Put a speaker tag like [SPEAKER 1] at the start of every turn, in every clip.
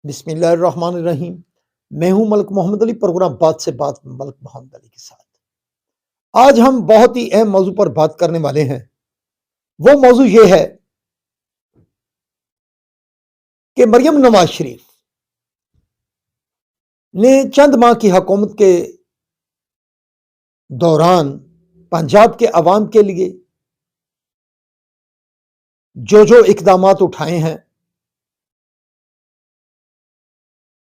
[SPEAKER 1] بسم اللہ الرحمن الرحیم۔ میں ہوں ملک محمد علی، پروگرام بات سے بات میں ملک محمد علی کے ساتھ۔ آج ہم بہت ہی اہم موضوع پر بات کرنے والے ہیں۔ وہ موضوع یہ ہے کہ مریم نواز شریف نے چند ماہ کی حکومت کے دوران پنجاب کے عوام کے لیے جو اقدامات اٹھائے ہیں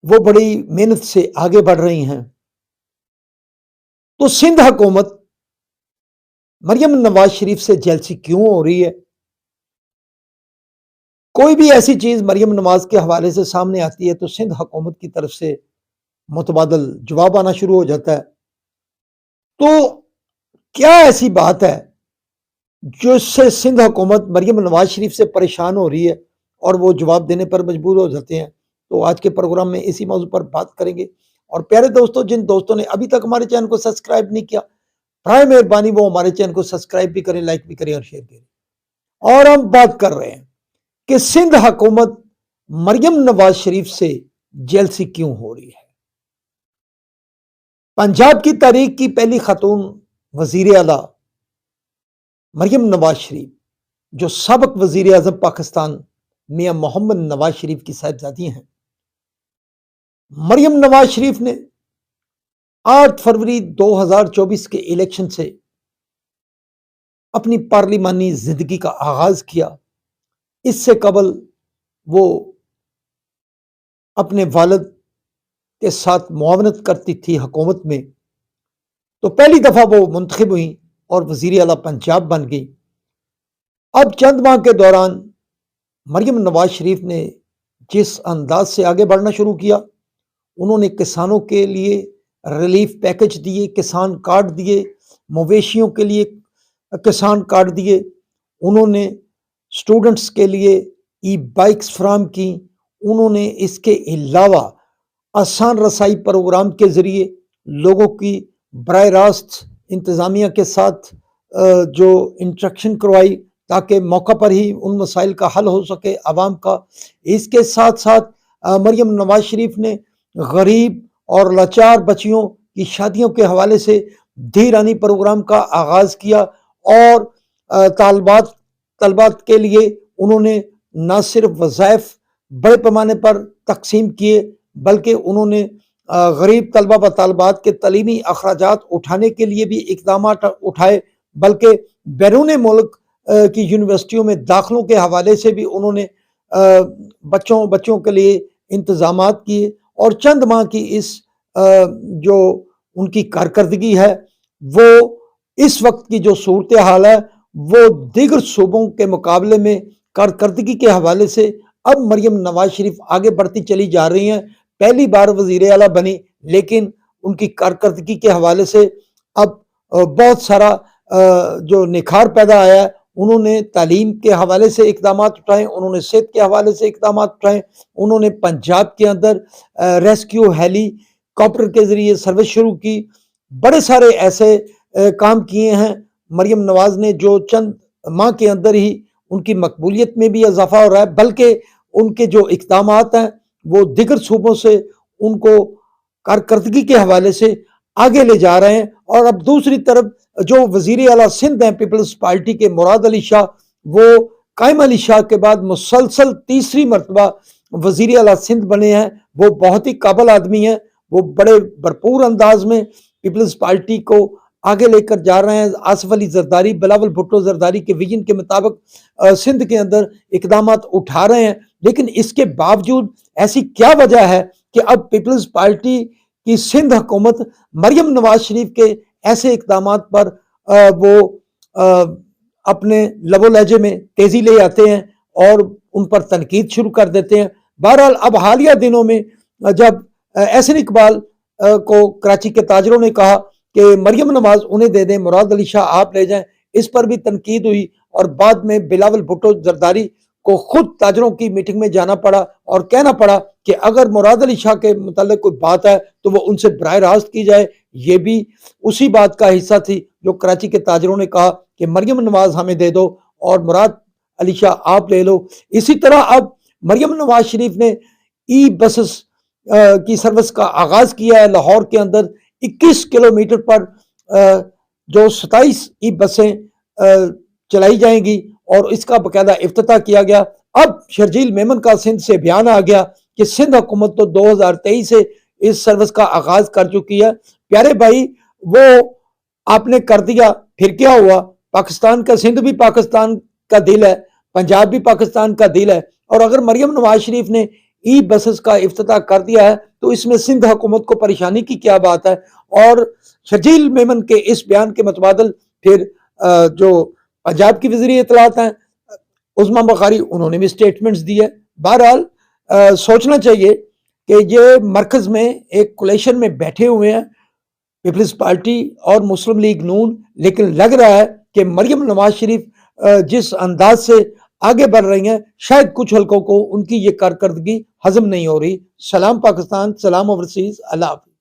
[SPEAKER 1] وہ بڑی محنت سے آگے بڑھ رہی ہیں۔ تو سندھ حکومت مریم نواز شریف سے جیلسی کیوں ہو رہی ہے؟ کوئی بھی ایسی چیز مریم نواز کے حوالے سے سامنے آتی ہے تو سندھ حکومت کی طرف سے متبادل جواب آنا شروع ہو جاتا ہے۔ تو کیا ایسی بات ہے جس سے سندھ حکومت مریم نواز شریف سے پریشان ہو رہی ہے اور وہ جواب دینے پر مجبور ہو جاتے ہیں؟ تو آج کے پروگرام میں اسی موضوع پر بات کریں گے۔ اور پیارے دوستوں، جن دوستوں نے ابھی تک ہمارے چینل کو سبسکرائب نہیں کیا، برائے مہربانی وہ ہمارے چینل کو سبسکرائب بھی کریں، لائک بھی کریں اور شیئر کریں۔ اور ہم بات کر رہے ہیں کہ سندھ حکومت مریم نواز شریف سے جیلسی کیوں ہو رہی ہے۔ پنجاب کی تاریخ کی پہلی خاتون وزیر اعلیٰ مریم نواز شریف، جو سابق وزیر اعظم پاکستان میاں محمد نواز شریف کی صاحبزادی ہیں، مریم نواز شریف نے 8 فروری 2024 کے الیکشن سے اپنی پارلیمانی زندگی کا آغاز کیا۔ اس سے قبل وہ اپنے والد کے ساتھ معاونت کرتی تھی حکومت میں، تو پہلی دفعہ وہ منتخب ہوئی اور وزیر اعلیٰ پنجاب بن گئی۔ اب چند ماہ کے دوران مریم نواز شریف نے جس انداز سے آگے بڑھنا شروع کیا، انہوں نے کسانوں کے لیے ریلیف پیکج دیے، کسان کارڈ دیے، مویشیوں کے لیے کسان کارڈ دیے، انہوں نے سٹوڈنٹس کے لیے ای بائکس فراہم کی، انہوں نے اس کے علاوہ آسان رسائی پروگرام کے ذریعے لوگوں کی براہ راست انتظامیہ کے ساتھ جو انٹریکشن کروائی تاکہ موقع پر ہی ان مسائل کا حل ہو سکے عوام کا۔ اس کے ساتھ ساتھ مریم نواز شریف نے غریب اور لاچار بچیوں کی شادیوں کے حوالے سے دھیرانی پروگرام کا آغاز کیا، اور طالبات کے لیے انہوں نے نہ صرف وظائف بڑے پیمانے پر تقسیم کیے، بلکہ انہوں نے غریب طلبہ و طالبات کے تعلیمی اخراجات اٹھانے کے لیے بھی اقدامات اٹھائے، بلکہ بیرون ملک کی یونیورسٹیوں میں داخلوں کے حوالے سے بھی انہوں نے بچوں کے لیے انتظامات کیے۔ اور چند ماہ کی اس جو ان کی کارکردگی ہے، وہ اس وقت کی جو صورتحال ہے وہ دیگر صوبوں کے مقابلے میں کارکردگی کے حوالے سے اب مریم نواز شریف آگے بڑھتی چلی جا رہی ہیں۔ پہلی بار وزیر اعلیٰ بنی، لیکن ان کی کارکردگی کے حوالے سے اب بہت سارا جو نکھار پیدا آیا ہے۔ انہوں نے تعلیم کے حوالے سے اقدامات اٹھائے، انہوں نے صحت کے حوالے سے اقدامات اٹھائے، انہوں نے پنجاب کے اندر ریسکیو ہیلی کاپٹر کے ذریعے سروس شروع کی۔ بڑے سارے ایسے کام کیے ہیں مریم نواز نے، جو چند ماہ کے اندر ہی ان کی مقبولیت میں بھی اضافہ ہو رہا ہے، بلکہ ان کے جو اقدامات ہیں وہ دیگر صوبوں سے ان کو کارکردگی کے حوالے سے آگے لے جا رہے ہیں۔ اور اب دوسری طرف جو وزیر اعلیٰ سندھ ہیں پیپلز پارٹی کے مراد علی شاہ، وہ قائم علی شاہ کے بعد مسلسل تیسری مرتبہ وزیر اعلیٰ سندھ بنے ہیں۔ وہ بہت ہی قابل آدمی ہیں، وہ بڑے بھرپور انداز میں پیپلز پارٹی کو آگے لے کر جا رہے ہیں۔ آصف علی زرداری، بلاول بھٹو زرداری کے ویژن کے مطابق سندھ کے اندر اقدامات اٹھا رہے ہیں۔ لیکن اس کے باوجود ایسی کیا وجہ ہے کہ اب پیپلز پارٹی کی سندھ حکومت مریم نواز شریف کے ایسے اقدامات پر وہ اپنے لب و لہجے میں تیزی لے آتے ہیں اور ان پر تنقید شروع کر دیتے ہیں؟ بہرحال اب حالیہ دنوں میں جب احسن اقبال کو کراچی کے تاجروں نے کہا کہ مریم نواز انہیں دے دیں، مراد علی شاہ آپ لے جائیں، اس پر بھی تنقید ہوئی، اور بعد میں بلاول بھٹو زرداری کو خود تاجروں کی میٹنگ میں جانا پڑا اور کہنا پڑا کہ اگر مراد علی شاہ کے متعلق کوئی بات ہے تو وہ ان سے براہ راست کی جائے۔ یہ بھی اسی بات کا حصہ تھی جو کراچی کے تاجروں نے کہا کہ مریم نواز ہمیں دے دو اور مراد علی شاہ آپ لے لو۔ اسی طرح اب مریم نواز شریف نے ای بسز کی سروس کا آغاز کیا ہے۔ لاہور کے اندر 21 کلومیٹر پر جو 27 ای بسیں چلائی جائیں گی اور اس کا باقاعدہ افتتاح کیا گیا۔ اب شرجیل میمن کا سندھ سے بیان آ گیا کہ سندھ حکومت تو 2023 سے اس سروس کا آغاز کر چکی ہے۔ پیارے بھائی، وہ آپ نے کر دیا، پھر کیا ہوا؟ پاکستان کا سندھ بھی پاکستان کا دل ہے، پنجاب بھی پاکستان کا دل ہے، اور اگر مریم نواز شریف نے ای بسز کا افتتاح کر دیا ہے تو اس میں سندھ حکومت کو پریشانی کی کیا بات ہے؟ اور شرجیل میمن کے اس بیان کے متبادل پھر جو پنجاب کی وزیر اطلاعات ہیں عظمیٰ بخاری، انہوں نے بھی سٹیٹمنٹس دی ہے۔ بہرحال سوچنا چاہیے کہ یہ مرکز میں ایک کولیشن میں بیٹھے ہوئے ہیں پیپلز پارٹی اور مسلم لیگ نون، لیکن لگ رہا ہے کہ مریم نواز شریف جس انداز سے آگے بڑھ رہی ہیں، شاید کچھ حلقوں کو ان کی یہ کارکردگی ہضم نہیں ہو رہی۔ سلام پاکستان، سلام اوورسیز، اللہ حافظ۔